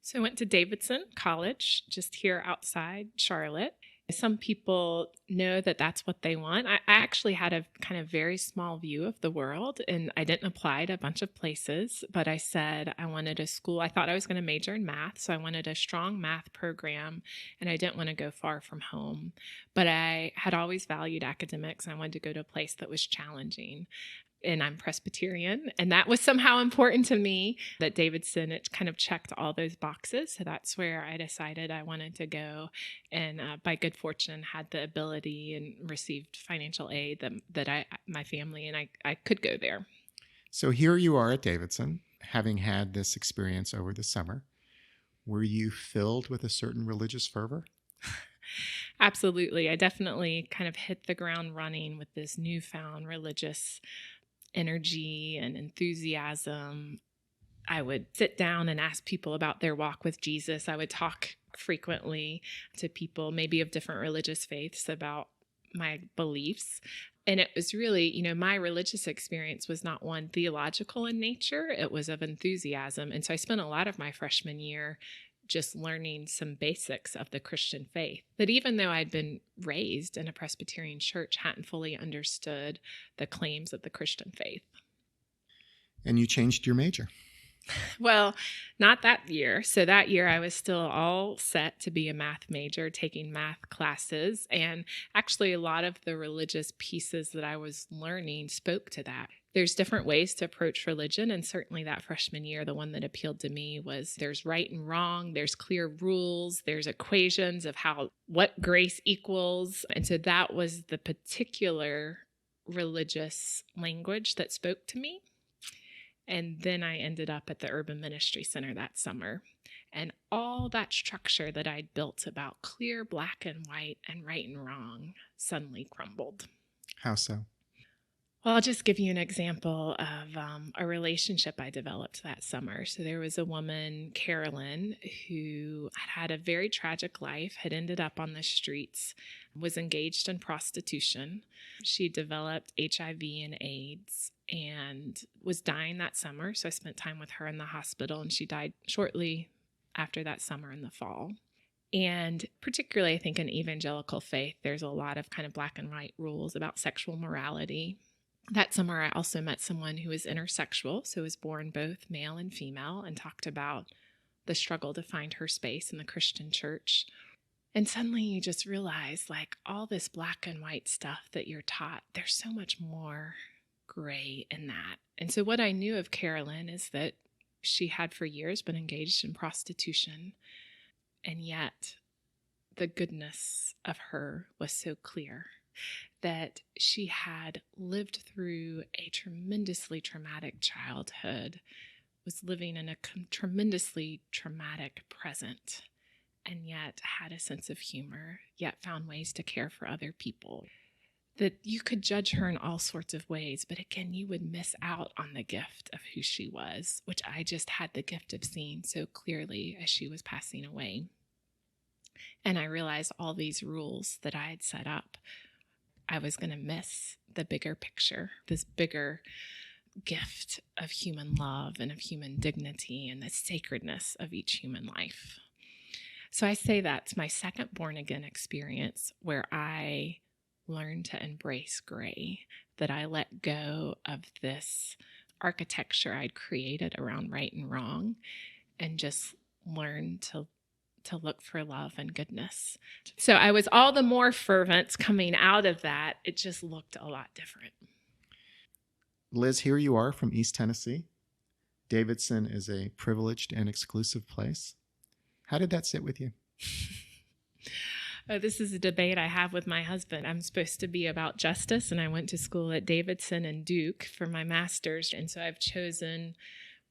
So I went to Davidson College, just here outside Charlotte. Some people know that that's what they want. I actually had a kind of very small view of the world, and I didn't apply to a bunch of places, but I said I wanted a school. I thought I was going to major in math, so I wanted a strong math program, and I didn't want to go far from home. But I had always valued academics, and I wanted to go to a place that was challenging. And I'm Presbyterian, and that was somehow important to me, that Davidson, it kind of checked all those boxes. So that's where I decided I wanted to go, and by good fortune had the ability and received financial aid that my family and I could go there. So here you are at Davidson, having had this experience over the summer. Were you filled with a certain religious fervor? Absolutely. I definitely kind of hit the ground running with this newfound religious energy and enthusiasm. I would sit down and ask people about their walk with Jesus. I would talk frequently to people, maybe of different religious faiths, about my beliefs. And it was really, my religious experience was not one theological in nature. It was of enthusiasm. And so I spent a lot of my freshman year just learning some basics of the Christian faith. That even though I'd been raised in a Presbyterian church, hadn't fully understood the claims of the Christian faith. And you changed your major. Well, not that year. So that year I was still all set to be a math major, taking math classes. And actually, a lot of the religious pieces that I was learning spoke to that. There's different ways to approach religion. And certainly that freshman year, the one that appealed to me was there's right and wrong, there's clear rules, there's equations of what grace equals. And so that was the particular religious language that spoke to me. And then I ended up at the Urban Ministry Center that summer. And all that structure that I'd built about clear black and white and right and wrong suddenly crumbled. How so? Well, I'll just give you an example of a relationship I developed that summer. So there was a woman, Carolyn, who had a very tragic life, had ended up on the streets, was engaged in prostitution. She developed HIV and AIDS and was dying that summer. So I spent time with her in the hospital, and she died shortly after that summer in the fall. And particularly, I think in evangelical faith, there's a lot of kind of black and white rules about sexual morality. That summer, I also met someone who was intersexual, so was born both male and female, and talked about the struggle to find her space in the Christian church. And suddenly you just realize, like, all this black and white stuff that you're taught, there's so much more gray in that. And so what I knew of Carolyn is that she had for years been engaged in prostitution, and yet the goodness of her was so clear. That she had lived through a tremendously traumatic childhood, was living in a tremendously traumatic present, and yet had a sense of humor, yet found ways to care for other people. That you could judge her in all sorts of ways, but again, you would miss out on the gift of who she was, which I just had the gift of seeing so clearly as she was passing away. And I realized all these rules that I had set up, I was going to miss the bigger picture, this bigger gift of human love and of human dignity and the sacredness of each human life. So I say that's my second born-again experience where I learned to embrace gray, that I let go of this architecture I'd created around right and wrong and just learned to look for love and goodness. So I was all the more fervent coming out of that. It just looked a lot different. Liz, here you are from East Tennessee. Davidson is a privileged and exclusive place. How did that sit with you? This is a debate I have with my husband. I'm supposed to be about justice, and I went to school at Davidson and Duke for my master's, and so I've chosen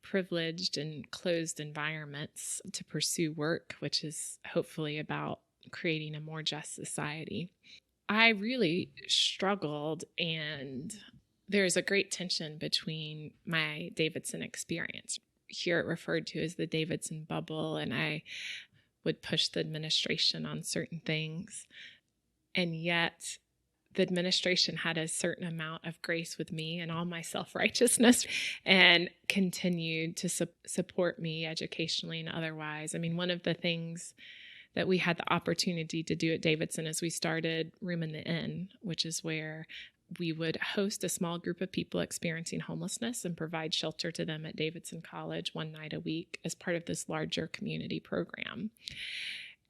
privileged and closed environments to pursue work, which is hopefully about creating a more just society. I really struggled, and there's a great tension between my Davidson experience. Here it referred to as the Davidson Bubble, and I would push the administration on certain things, and yet the administration had a certain amount of grace with me and all my self-righteousness and continued to support me educationally and otherwise. I mean, one of the things that we had the opportunity to do at Davidson is we started Room in the Inn, which is where we would host a small group of people experiencing homelessness and provide shelter to them at Davidson College one night a week as part of this larger community program.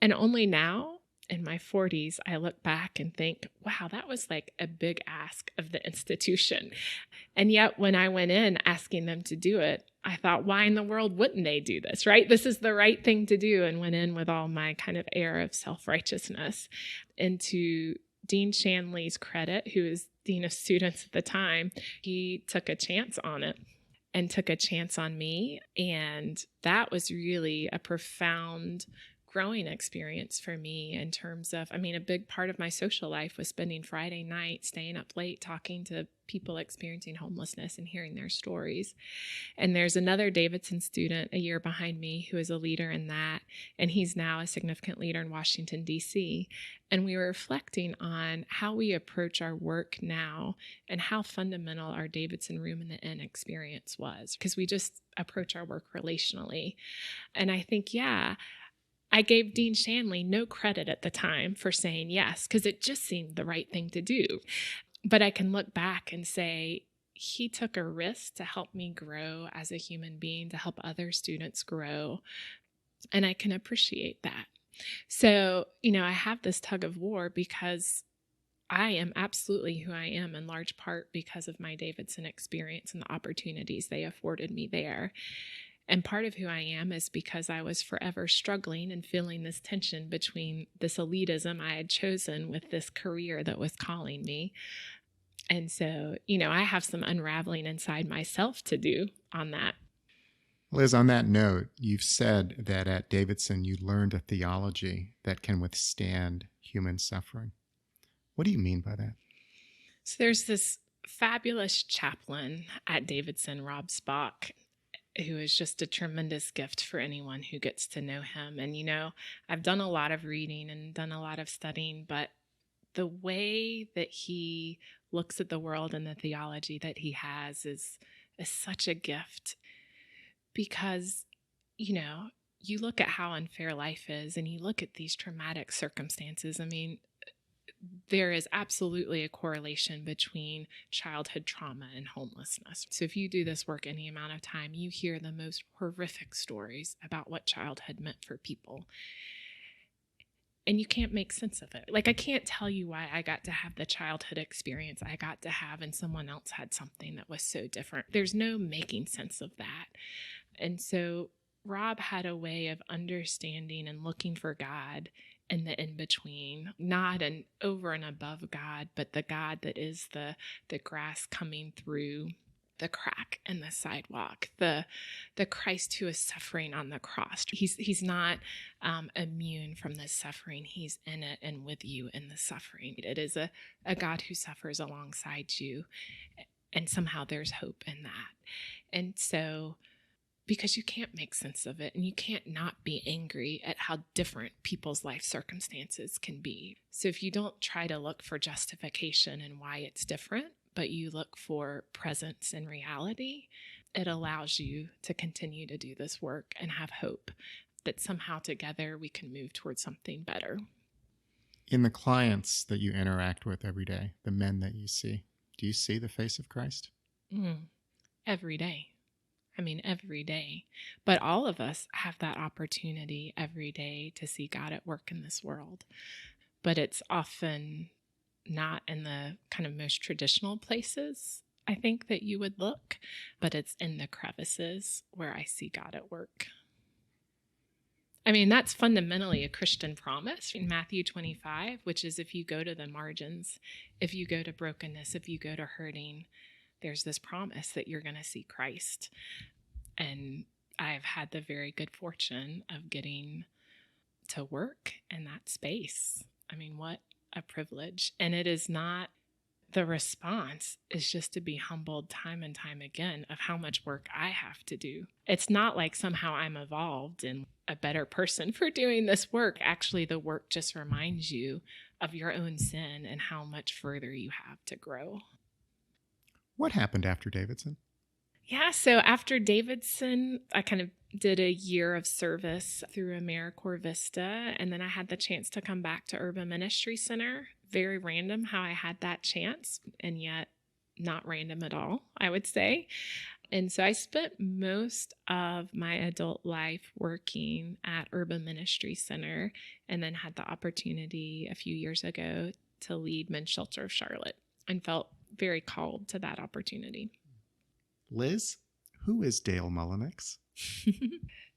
And only now, in my 40s, I look back and think, wow, that was like a big ask of the institution. And yet when I went in asking them to do it, I thought, why in the world wouldn't they do this, right? This is the right thing to do, and went in with all my kind of air of self-righteousness. And to Dean Shanley's credit, who was Dean of Students at the time, he took a chance on it and took a chance on me. And that was really a profound growing experience for me in terms of, I mean, a big part of my social life was spending Friday night, staying up late, talking to people experiencing homelessness and hearing their stories. And there's another Davidson student a year behind me who is a leader in that, and he's now a significant leader in Washington, D.C. And we were reflecting on how we approach our work now and how fundamental our Davidson Room in the Inn experience was, because we just approach our work relationally. And I think, I gave Dean Shanley no credit at the time for saying yes, because it just seemed the right thing to do. But I can look back and say, he took a risk to help me grow as a human being, to help other students grow. And I can appreciate that. So, I have this tug of war because I am absolutely who I am in large part because of my Davidson experience and the opportunities they afforded me there. And part of who I am is because I was forever struggling and feeling this tension between this elitism I had chosen with this career that was calling me. And so, I have some unraveling inside myself to do on that. Liz, on that note, you've said that at Davidson you learned a theology that can withstand human suffering. What do you mean by that? So there's this fabulous chaplain at Davidson, Rob Spock, who is just a tremendous gift for anyone who gets to know him. And, I've done a lot of reading and done a lot of studying, but the way that he looks at the world and the theology that he has is such a gift. Because, you look at how unfair life is and you look at these traumatic circumstances. There is absolutely a correlation between childhood trauma and homelessness. So if you do this work any amount of time, you hear the most horrific stories about what childhood meant for people. And you can't make sense of it. I can't tell you why I got to have the childhood experience I got to have and someone else had something that was so different. There's no making sense of that. And so Rob had a way of understanding and looking for God in the in-between, not an over and above God, but the God that is the grass coming through the crack in the sidewalk, the Christ who is suffering on the cross. He's not immune from this suffering. He's in it and with you in the suffering. It is a God who suffers alongside you, and somehow there's hope in that. And so, because you can't make sense of it and you can't not be angry at how different people's life circumstances can be. So if you don't try to look for justification and why it's different, but you look for presence and reality, it allows you to continue to do this work and have hope that somehow together we can move towards something better. In the clients that you interact with every day, the men that you see, do you see the face of Christ? Every day. Every day. But all of us have that opportunity every day to see God at work in this world. But it's often not in the kind of most traditional places, I think, that you would look, but it's in the crevices where I see God at work. That's fundamentally a Christian promise in Matthew 25, which is if you go to the margins, if you go to brokenness, if you go to hurting, there's this promise that you're going to see Christ. And I've had the very good fortune of getting to work in that space. What a privilege. And it is not, the response is just to be humbled time and time again of how much work I have to do. It's not like somehow I'm evolved and a better person for doing this work. Actually, the work just reminds you of your own sin and how much further you have to grow. What happened after Davidson? Yeah, so after Davidson, I kind of did a year of service through AmeriCorps Vista, and then I had the chance to come back to Urban Ministry Center. Very random how I had that chance, and yet not random at all, I would say. And so I spent most of my adult life working at Urban Ministry Center, and then had the opportunity a few years ago to lead Men's Shelter of Charlotte, and felt very called to that opportunity. Liz, who is Dale Mullinex?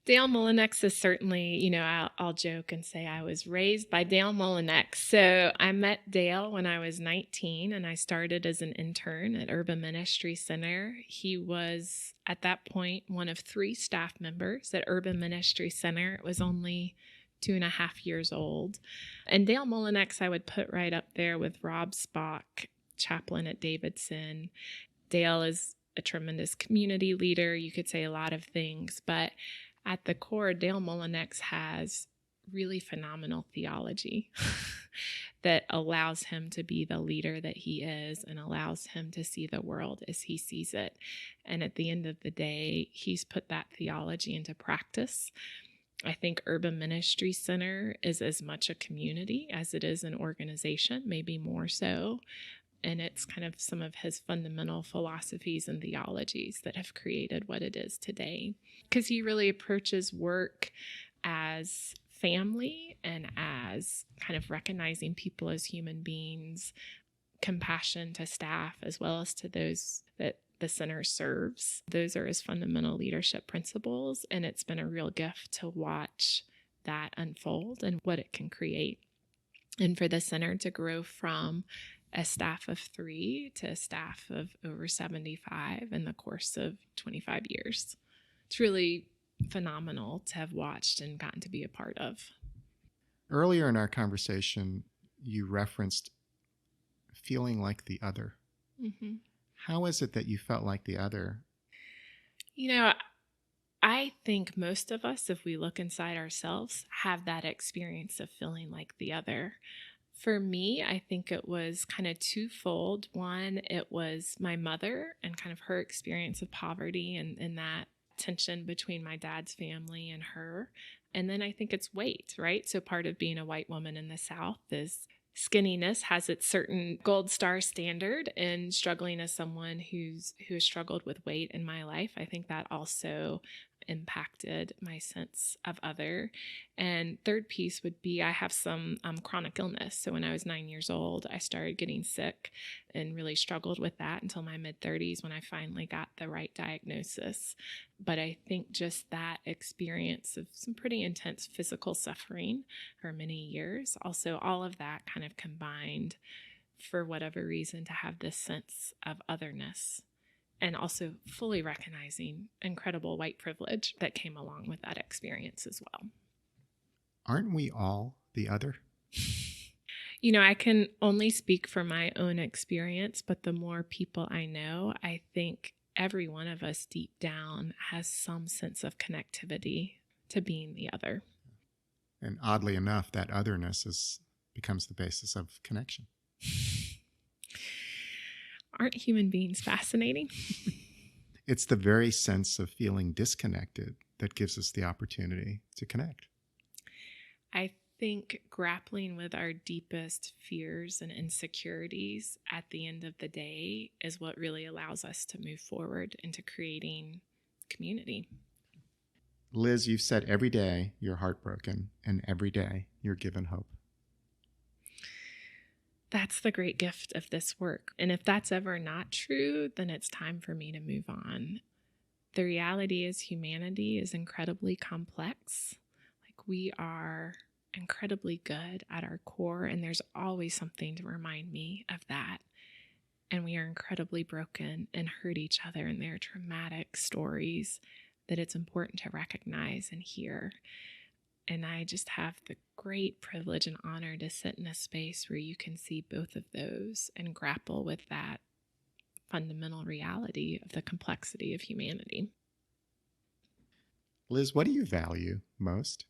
Dale Mullinex is certainly, I'll joke and say I was raised by Dale Mullinex. So I met Dale when I was 19 and I started as an intern at Urban Ministry Center. He was at that point one of 3 staff members at Urban Ministry Center. It was only 2.5 years old. And Dale Mullinex I would put right up there with Rob Spock, chaplain at Davidson. Dale is a tremendous community leader. You could say a lot of things, but at the core, Dale Mullinex has really phenomenal theology that allows him to be the leader that he is and allows him to see the world as he sees it. And at the end of the day, he's put that theology into practice. I think Urban Ministry Center is as much a community as it is an organization, maybe more so. And it's kind of some of his fundamental philosophies and theologies that have created what it is today. Because he really approaches work as family and as kind of recognizing people as human beings, compassion to staff as well as to those that the center serves. Those are his fundamental leadership principles, and it's been a real gift to watch that unfold and what it can create. And for the center to grow from a staff of 3 to a staff of over 75 in the course of 25 years. It's really phenomenal to have watched and gotten to be a part of. Earlier in our conversation, you referenced feeling like the other. Mm-hmm. How is it that you felt like the other? I think most of us, if we look inside ourselves, have that experience of feeling like the other. For me, I think it was kind of twofold. One, it was my mother and kind of her experience of poverty and that tension between my dad's family and her. And then I think it's weight, right? So part of being a white woman in the South is skinniness has its certain gold star standard, and struggling as someone who has struggled with weight in my life, I think that also impacted my sense of other. And third piece would be I have some chronic illness. So when I was 9 years old, I started getting sick and really struggled with that until my mid-30s when I finally got the right diagnosis. But I think just that experience of some pretty intense physical suffering for many years, also all of that kind of combined for whatever reason to have this sense of otherness. And also fully recognizing incredible white privilege that came along with that experience as well. Aren't we all the other? I can only speak for my own experience, but the more people I know, I think every one of us deep down has some sense of connectivity to being the other. And oddly enough, that otherness becomes the basis of connection. Aren't human beings fascinating? It's the very sense of feeling disconnected that gives us the opportunity to connect. I think grappling with our deepest fears and insecurities at the end of the day is what really allows us to move forward into creating community. Liz, you've said every day you're heartbroken, and every day you're given hope. That's the great gift of this work. And if that's ever not true, then it's time for me to move on. The reality is humanity is incredibly complex. Like, we are incredibly good at our core, and there's always something to remind me of that. And we are incredibly broken and hurt each other, and there are traumatic stories that it's important to recognize and hear. And I just have the great privilege and honor to sit in a space where you can see both of those and grapple with that fundamental reality of the complexity of humanity. Liz, what do you value most?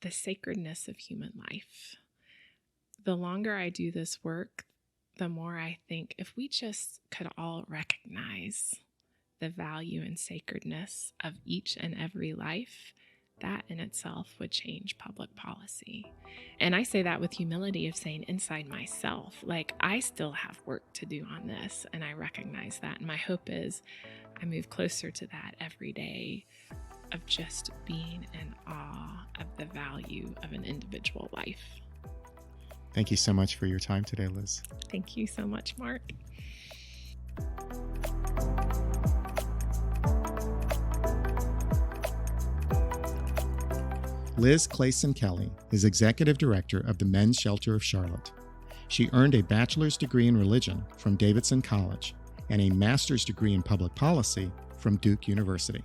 The sacredness of human life. The longer I do this work, the more I think if we just could all recognize the value and sacredness of each and every life, that in itself would change public policy. And I say that with humility of saying inside myself, like, I still have work to do on this, and I recognize that. And my hope is I move closer to that every day of just being in awe of the value of an individual life. Thank you so much for your time today, Liz. Thank you so much, Mark. Liz Clasen-Kelly is Executive Director of the Men's Shelter of Charlotte. She earned a bachelor's degree in religion from Davidson College and a master's degree in public policy from Duke University.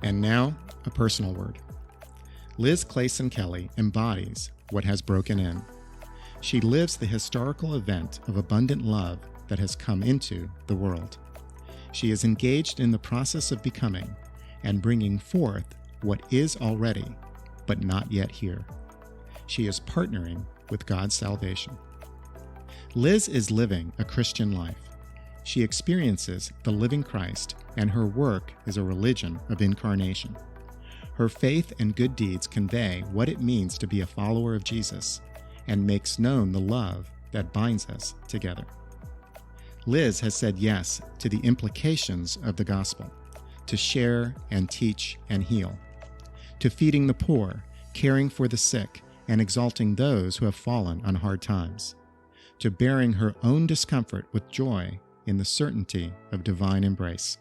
And now, a personal word. Liz Clasen-Kelly embodies what has broken in. She lives the historical event of abundant love that has come into the world. She is engaged in the process of becoming and bringing forth what is already, but not yet here. She is partnering with God's salvation. Liz is living a Christian life. she experiences the living Christ, and her work is a religion of incarnation. Her faith and good deeds convey what it means to be a follower of Jesus and makes known the love that binds us together. Liz has said yes to the implications of the gospel, to share and teach and heal, to feeding the poor, caring for the sick, and exalting those who have fallen on hard times, to bearing her own discomfort with joy in the certainty of divine embrace.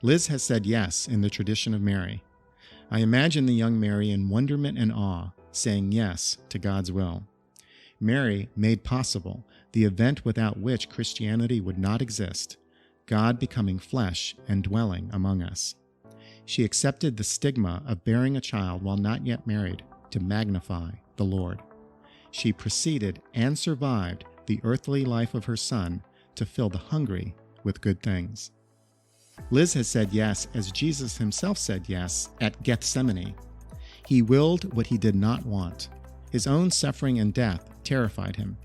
Liz has said yes in the tradition of Mary. I imagine the young Mary in wonderment and awe, saying yes to God's will. Mary made possible the event without which Christianity would not exist, God becoming flesh and dwelling among us. She accepted the stigma of bearing a child while not yet married to magnify the Lord. She preceded and survived the earthly life of her son to fill the hungry with good things. Liz has said yes as Jesus himself said yes at Gethsemane. He willed what he did not want. His own suffering and death terrified him,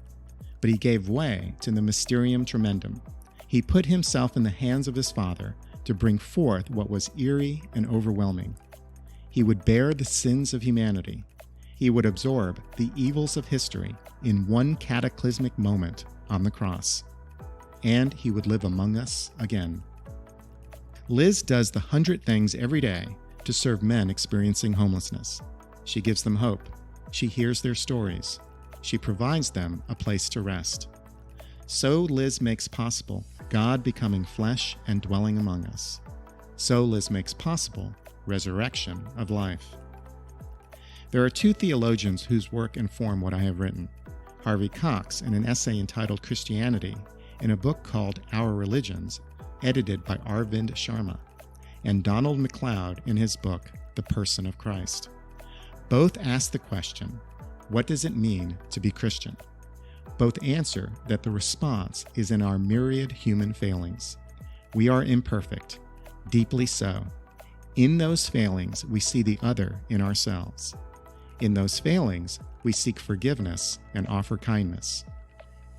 but he gave way to the mysterium tremendum. He put himself in the hands of his Father to bring forth what was eerie and overwhelming. He would bear the sins of humanity. He would absorb the evils of history in one cataclysmic moment on the cross. And he would live among us again. Liz does the 100 things every day to serve men experiencing homelessness. She gives them hope. She hears their stories. She provides them a place to rest. So Liz makes possible God becoming flesh and dwelling among us. So Liz makes possible resurrection of life. There are two theologians whose work inform what I have written. Harvey Cox in an essay entitled Christianity, in a book called Our Religions, edited by Arvind Sharma, and Donald MacLeod in his book, The Person of Christ. Both ask the question, what does it mean to be Christian? Both answer that the response is in our myriad human failings. We are imperfect, deeply so. In those failings, we see the other in ourselves. In those failings, we seek forgiveness and offer kindness.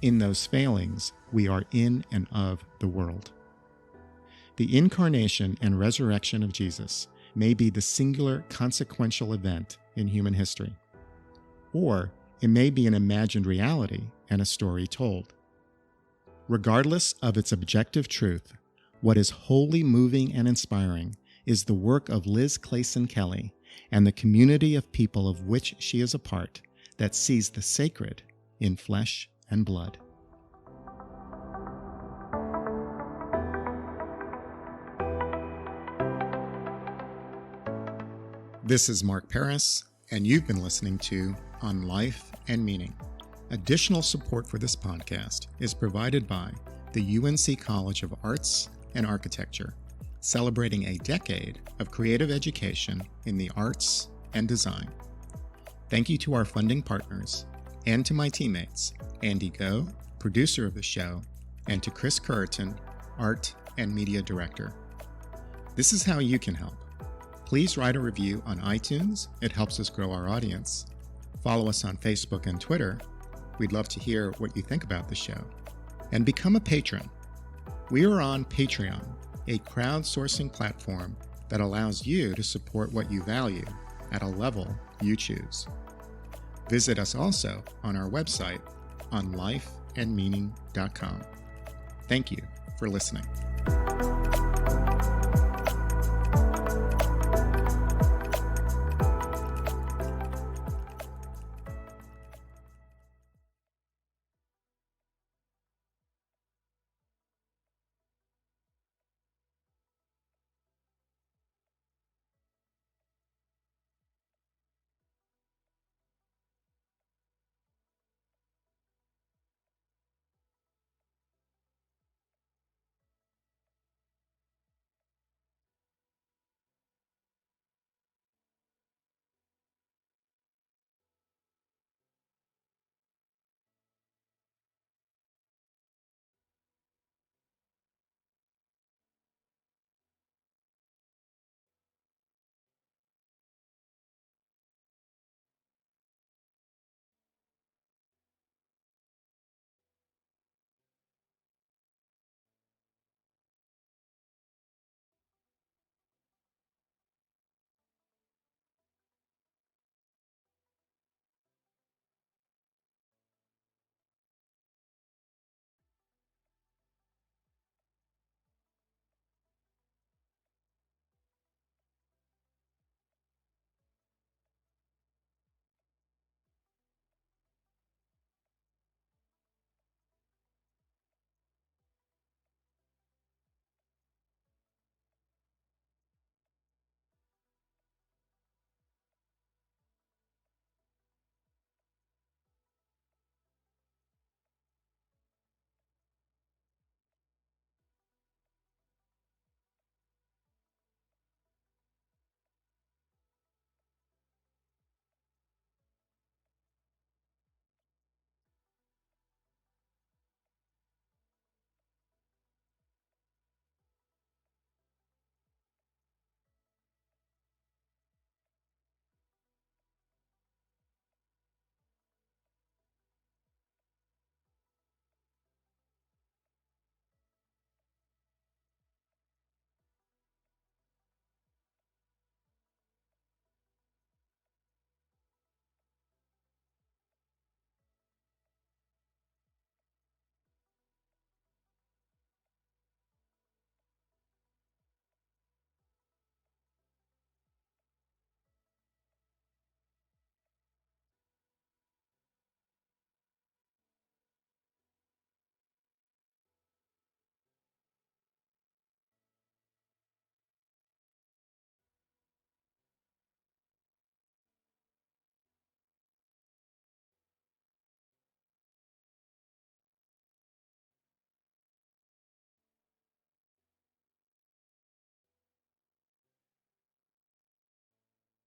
In those failings, we are in and of the world. The incarnation and resurrection of Jesus may be the singular consequential event in human history, or it may be an imagined reality and a story told. Regardless of its objective truth, what is wholly moving and inspiring is the work of Liz Clasen-Kelly and the community of people of which she is a part that sees the sacred in flesh and blood. This is Mark Paris, and you've been listening to On Life and Meaning. Additional support for this podcast is provided by the UNC College of Arts and Architecture, celebrating a decade of creative education in the arts and design. Thank you to our funding partners, and to my teammates, Andy Go, producer of the show, and to Chris Curriton, art and media director. This is how you can help. Please write a review on iTunes. It helps us grow our audience. Follow us on Facebook and Twitter. We'd love to hear what you think about the show. And become a patron. We are on Patreon, a crowdsourcing platform that allows you to support what you value at a level you choose. Visit us also on our website on lifeandmeaning.com. Thank you for listening.